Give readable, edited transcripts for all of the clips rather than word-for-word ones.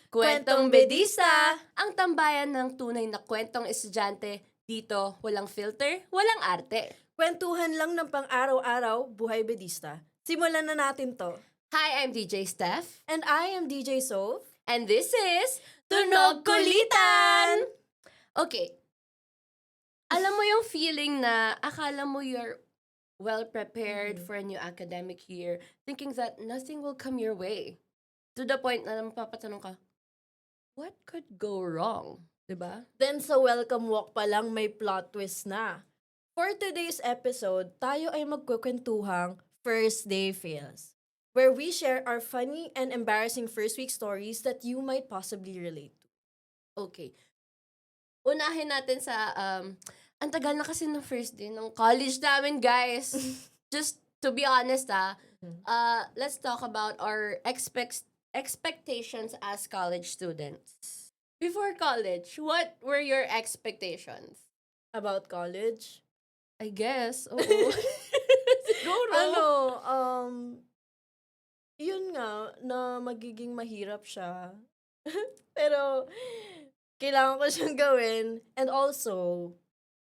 Kwentong Bedista! Ang tambayan ng tunay na kwentong estudyante. Dito, walang filter, walang arte. Kwentuhan lang ng pang-araw-araw, buhay bedista. Simulan na natin to. Hi, I'm DJ Steph. And I am DJ Soph. And this is Tunog Kulitan! Okay. Alam mo yung feeling na akala mo you're well-prepared for a new academic year, thinking that nothing will come your way. To the point na mapapatanong ka, what could go wrong? Diba? Then sa welcome walk pa lang may plot twist na. For today's episode, tayo ay magkukwentuhang First Day Fails, where we share our funny and embarrassing first week stories that you might possibly relate to. Okay. Unahin natin sa, ang tagal na kasi ng first day ng college namin, guys. Just to be honest, let's talk about our expectations as college students. Before college, what were your expectations? About college? I guess, oo. Siguro. Yun nga, na magiging mahirap siya. Pero, kailangan ko siyang gawin. And also,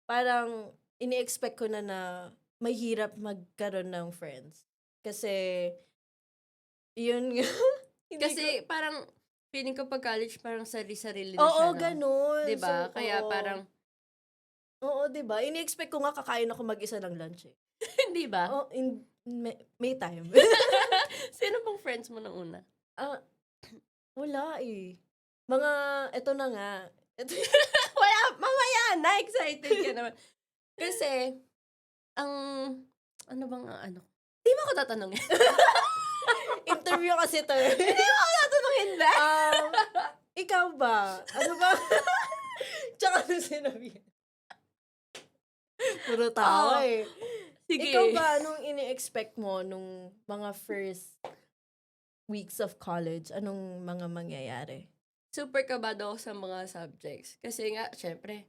parang, ini-expect ko na mahirap magkaroon ng friends. Kasi, yun nga. Kasi parang, feeling ko pag college, parang sarili-sarili na Oo, siya, no? ganun. Diba? So, Kaya oo. parang, Oo, diba? Ini-expect ko nga kakain ako mag-isa ng lunch eh. hindi ba? Oh, may time. Sino bang friends mo nung una? Wala eh. Eto na nga. Wala, mamaya na, excited ka naman. Kasi, ano bang ano? Di mo ako tatanungin. Interview kasi to. Hindi mo ako tatanungin ba? Ikaw ba? Ano ba? Tsaka ano sinabi? Puro tawa eh. Sige. Ikaw ba, anong ini-expect mo nung mga first weeks of college? Anong mga mangyayari? Super kabado ako sa mga subjects. Kasi nga, syempre,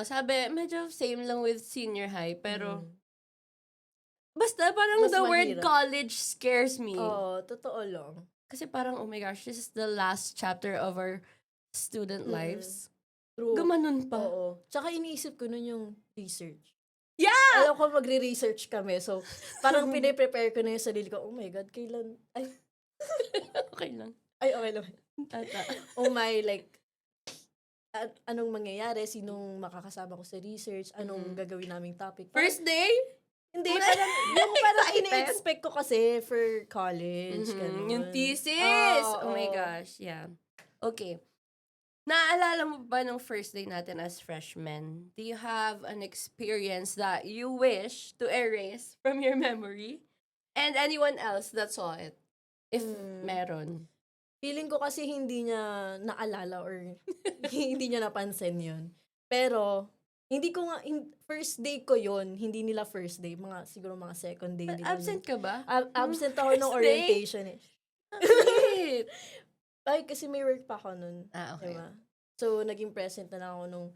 sabi, medyo same lang with senior high, pero, basta parang Mas the word mahirap. college scares me. Oo, totoo lang. Kasi parang, oh my gosh, this is the last chapter of our student lives. True. Gumanon pa. Oo. Tsaka iniisip ko nun yung research. Yeah! Alam ko magre-research kami. So, parang piniprepare ko na yung sarili ko. Oh my God, kailan? Ay, Okay lang. okay lang. Tata. Oh my, like, anong mangyayari? Sinong makakasama ko sa research? Anong gagawin naming topic? First day? Hindi, parang Excited. ini-expect ko kasi for college. Ganun. Yung thesis! Oo, Oh my oo. gosh, yeah. Okay. Naalala mo ba nung first day natin as freshmen? Do you have an experience that you wish to erase from your memory? And anyone else that saw it? If meron. Feeling ko kasi hindi niya naalala or hindi niya napansin yun. Pero, hindi ko nga, first day ko yun, hindi nila first day, siguro mga second day. din yun. Absent ka ba? Absent ako ng First day? orientation eh. Bakit? Ay, kasi may work pa ako nun. Okay. Diba? So, naging present na lang ako nung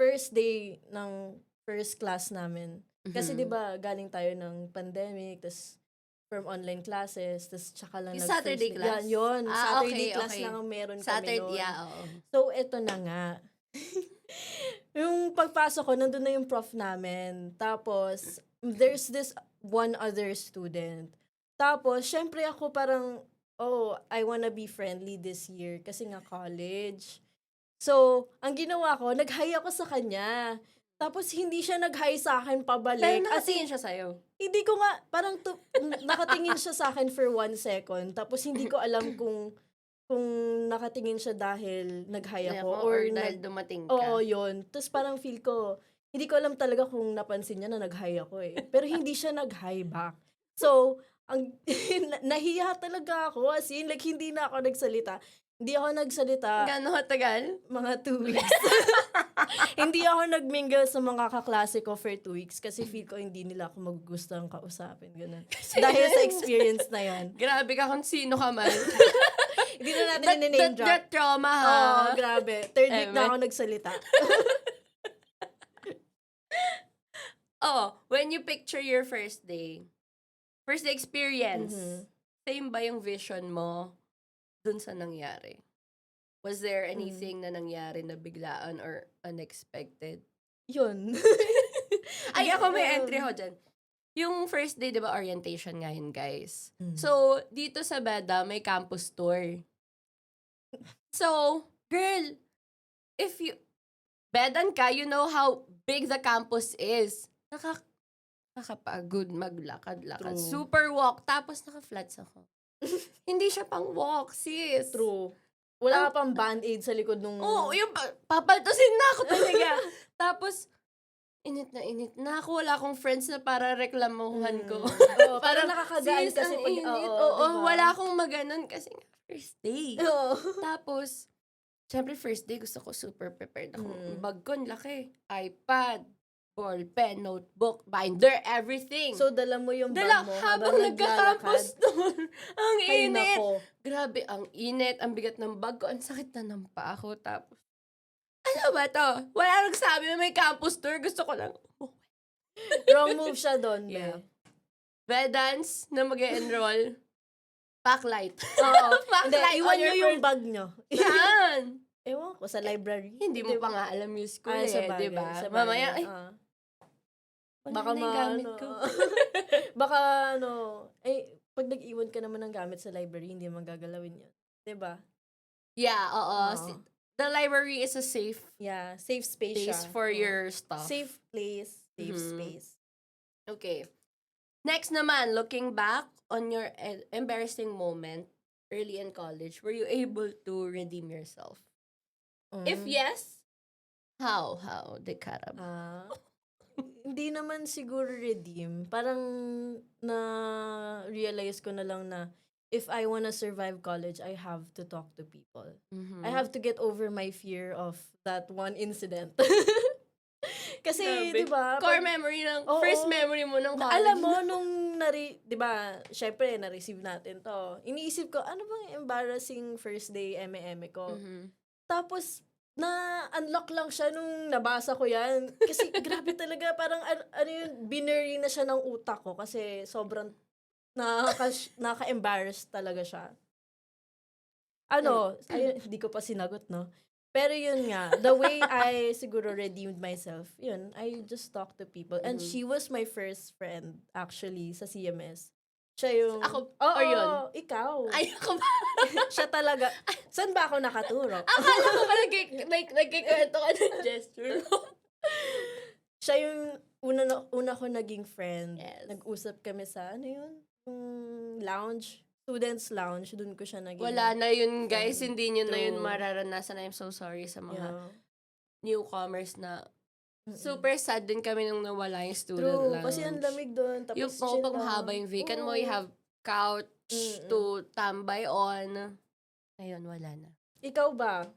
first day ng first class namin. Kasi diba, galing tayo ng pandemic, tas from online classes, tas tsaka lang Yung Saturday first day. class? Yan, yun. Saturday okay, class okay. lang ang meron Saturday, kami nun. yeah, oo. So, eto na nga. Yung pagpasok ko, nandun na yung prof namin. Tapos, there's this one other student. Tapos, syempre ako parang, I wanna be friendly this year kasi nga college. So, ang ginawa ko, nag-hi ako sa kanya. Tapos, hindi siya nag-hi sa akin pabalik. Pero nakatingin siya sa'yo. Hindi ko nga, parang nakatingin siya sa akin for 1 second. Tapos, hindi ko alam kung nakatingin siya dahil nag-hi ako. Or dahil dumating ka. Oo, yun. Tapos, parang feel ko, hindi ko alam talaga kung napansin niya na nag-hi ako eh. Pero hindi siya nag-hi back. So, nahiya talaga ako. As in, like, hindi na ako nagsalita. Hindi ako nagsalita. Gano'ng katagal? Mga 2 weeks. Hindi ako nagmingle sa mga kaklase ko for 2 weeks kasi feel ko hindi nila ako magugustuhan kausapin. Ganun. Dahil sa experience na yan. Grabe ka kung sino ka man. Hindi na natin name drop. That trauma, ha? Oo, grabe. 3rd week na ako nagsalita. When you picture your first day experience, same ba yung vision mo dun sa nangyari? Was there Mm. anything na nangyari na biglaan or unexpected? Yun. Ay, ako may Um, entry ako dyan. Yung first day, di ba, orientation nga yun, guys. Mm. So, dito sa Beda, may campus tour. So, girl, if you, Bedan ka, you know how big the campus is. Nakakapagod maglakad-lakad. True. Super walk. Tapos naka-flats ako. Hindi siya pang walk, sis. True. Wala ka pang band-aid sa likod nung... Oo, yung papaltusin na ako talaga. Tapos, init na ako. Wala akong friends na para reklamuhan ko. Oo, Parang, parang nakakagaan sis, kasi ang pag... init. Oo, Oo, diba? wala akong maganon kasi nga first day. Oo. Tapos, syempre first day gusto ko super prepared ako. Mm. Bag ko, ang laki. iPad, ballpen, notebook, binder, everything. So, dala mo yung Dala, bag mo habang nagka-campus doon. Ang Ay, init. nako. Grabe, ang init. Ang bigat ng bag ko. Ang sakit na ng paa ko. Tapos, ano ba to? Wala nagsabi na may campus tour. Gusto ko lang, Wrong move siya doon, Yeah. be. Vedans na mag-enroll. Backlight. Oo. Hindi, Backlight iwan on nyo your yung first- bag nyo. Saan? Ewan ko, sa library. Hindi mo pa nga alam yung school Sa eh, bagay, di ba? sa bagay. Mamaya, ay, wala Baka na yung gamit ko. baka pag nag-iwan ka naman ng gamit sa library, hindi mo gagalawin yun. Diba? Yeah, oo. Oo. The library is a safe Yeah, safe space place siya. for Oo. your stuff. Safe place, safe Mhm. space. Okay. Next naman, looking back on your embarrassing moment early in college, were you able to redeem yourself? If Mm. yes, how? How? De Carab. Ah, hindi naman siguro redeem. Parang na-realize ko na lang na if I wanna survive college, I have to talk to people. Mhm. I have to get over my fear of that one incident. Kasi, Grabe. di ba? Core pag- memory ng, Oo. first memory mo ng college. Alam mo, nung di ba, syempre, na-receive natin to. Iniisip ko, ano bang embarrassing first day eme ko? Mhm. Tapos, na-unlock lang siya nung nabasa ko yan. Kasi, grabe talaga, parang, ano yun, binary na siya ng utak ko kasi sobrang naka-embarrass talaga siya. Ayun, hindi ko pa sinagot, no? Pero yun nga, the way I siguro redeemed myself, yun, I just talk to people. And Mhm. she was my first friend, actually, sa CMS. Siya yung... Ako, Oo, or yun? ikaw. Ay, ako ba? Siya talaga. Saan ba ako nakaturo? Akala ko ba nagkikwento ka ng gesture? Siya yung una ko naging friend. Yes. Nag-usap kami sa, ano yun? Yung lounge. Students lounge. Doon ko siya naging... Wala na yun, guys. True. Hindi nyo na yun True. mararanasan. I'm so sorry sa mga Yeah. newcomers na Mm-mm. super sad din kami nung nawala yung student True. lounge. Kasi ang lamig doon. Tapos Yung chill pang lang. haba yung vacant mo, Oo. you have couch Mm-mm. to tambay on. Ayun, wala na. Ikaw ba?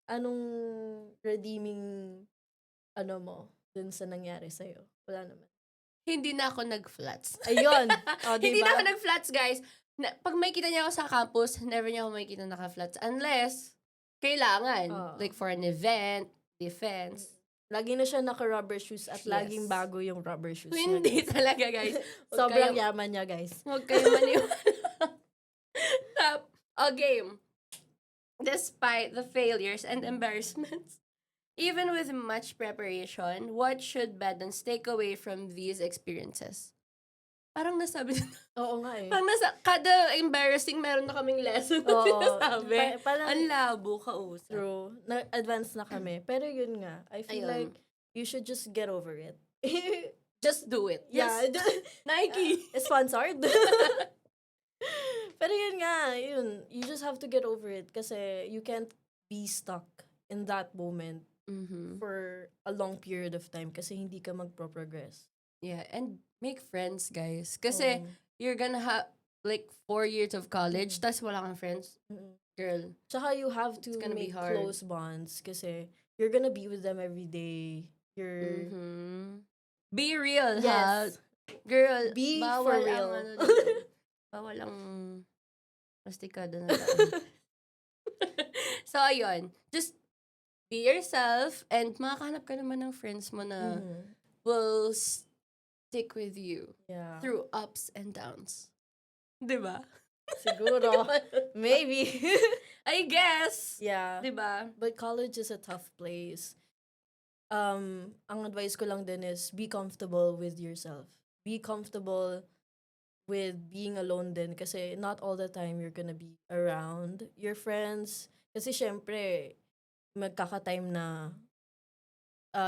Anong redeeming mo dun sa nangyari sa'yo? Wala naman. Hindi na ako nag-flats. Ayun. O, Hindi diba? na ako nag-flats, guys. Pag may kita niya ako sa campus, never niya ako makikita naka-flats. Unless, kailangan. Oo. Like for an event, defense. Lagi na siya naka-rubber shoes at Yes. laging bago yung rubber shoes niya. Hindi talaga, guys. Huwag Sobrang kayo- yaman niya, guys. Huwag kayo maniwala. game. Despite the failures and embarrassments, even with much preparation, what should Bedans take away from these experiences? Parang nasabi Oo nga eh. parang kada embarrassing meron na kaming lesson na Oo. sinasabi. Parang, Ang labo kausap. true. Na-advance na kami. Pero yun nga, I feel Ayun. like you should just get over it. Just do it. Yeah. Yes. Nike. Sponsored. Pero yun nga, you just have to get over it kasi you can't be stuck in that moment Mm-hmm. for a long period of time kasi hindi ka magpo-progress. Yeah, and make friends, guys. Kasi Oo. you're gonna have like 4 years of college, tas wala kang friends. Mm-mm. Girl. Tsaka you have to It's gonna be make hard. close bonds kasi you're gonna be with them every day. You're... Mm-hmm. Be real, Yes. ha? Girl, Be bawal for ang real. dito. Bawal ang plastikada na daan. So, ayun. Just be yourself and makakahanap ka naman ng friends mo na Mhm. will stick with you Yeah. through ups and downs. Diba? Siguro. Maybe. I guess. Yeah. Diba? But college is a tough place. Ang advice ko lang din is be comfortable with yourself. Be comfortable with being alone din kasi not all the time you're gonna be around your friends. Kasi syempre, magkaka-time na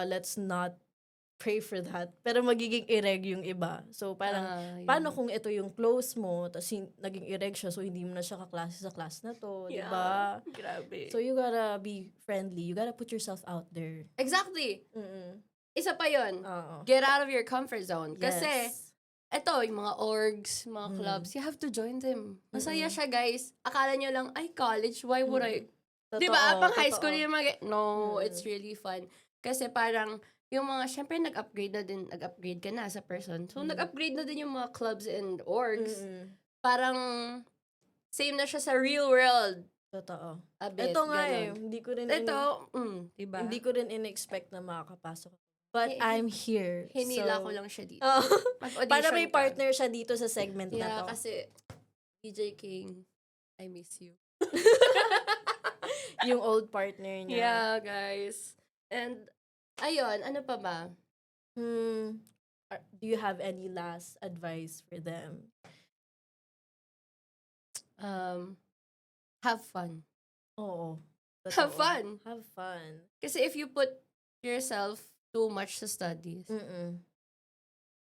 let's not pray for that. Pero magiging ireg yung iba. So parang, Yun. paano kung ito yung close mo, tapos naging ireg siya, so hindi mo na siya kaklase sa class na to, di ba? Grabe. So you gotta be friendly. You gotta put yourself out there. Exactly. Mm-mm. Isa pa yun. Oo. Get out of your comfort zone. Kasi, Yes. eto, yung mga orgs, mga clubs, you have to join them. Masaya siya, guys. Akala nyo lang, ay, college, why would I? Di ba? Pang high school yung mga, no, it's really fun. Kasi parang, yung mga, syempre, nag-upgrade ka na as a person. So, nag-upgrade na din yung mga clubs and orgs. Parang, same na siya sa real world. Totoo. A bit, Ito nga ganon. hindi ko rin diba? hindi ko rin in-expect na makakapasok. But I'm here. Hinila ko lang siya dito. Oh. Mag-audition Para may ka. partner siya dito sa segment na Yeah, to. kasi, DJ King, I miss you. Yung old partner niya. Yeah, guys. And, ayun, ano pa ba? Do you have any last advice for them? Have fun. Oo. Have Totoo. fun. Have fun. Kasi if you put yourself too much sa studies,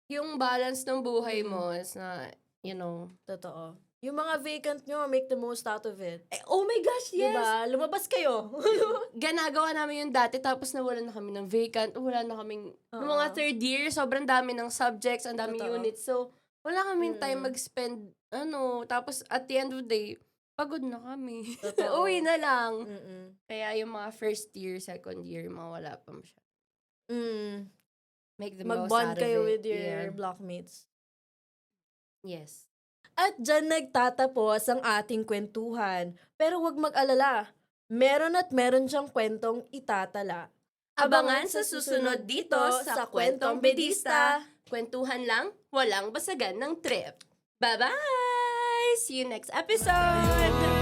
yung balance ng buhay mo is na, you know. Totoo. Yung mga vacant nyo, make the most out of it. Oh my gosh, yes! Diba? Lumabas kayo. Ganagawa namin yung dati, tapos nawalan na kami ng vacant, wala na kaming, noong mga third year, sobrang dami ng subjects, ang daming Totoo. units. So, wala kaming time mag-spend, tapos at the end of the day, pagod na kami. Totoo. Uwi na lang. Kaya yung mga first year, second year, mga wala pa masyado. Make the most Mag-bond out of kayo it. with your Yeah. blockmates. Yes. At dyan nagtatapos ang ating kwentuhan. Pero wag mag-alala. Meron at meron siyang kwentong itatala. Abangan sa susunod dito sa Kwentong Bedista. Kwentuhan lang, walang basagan ng trip. Bye-bye! See you next episode!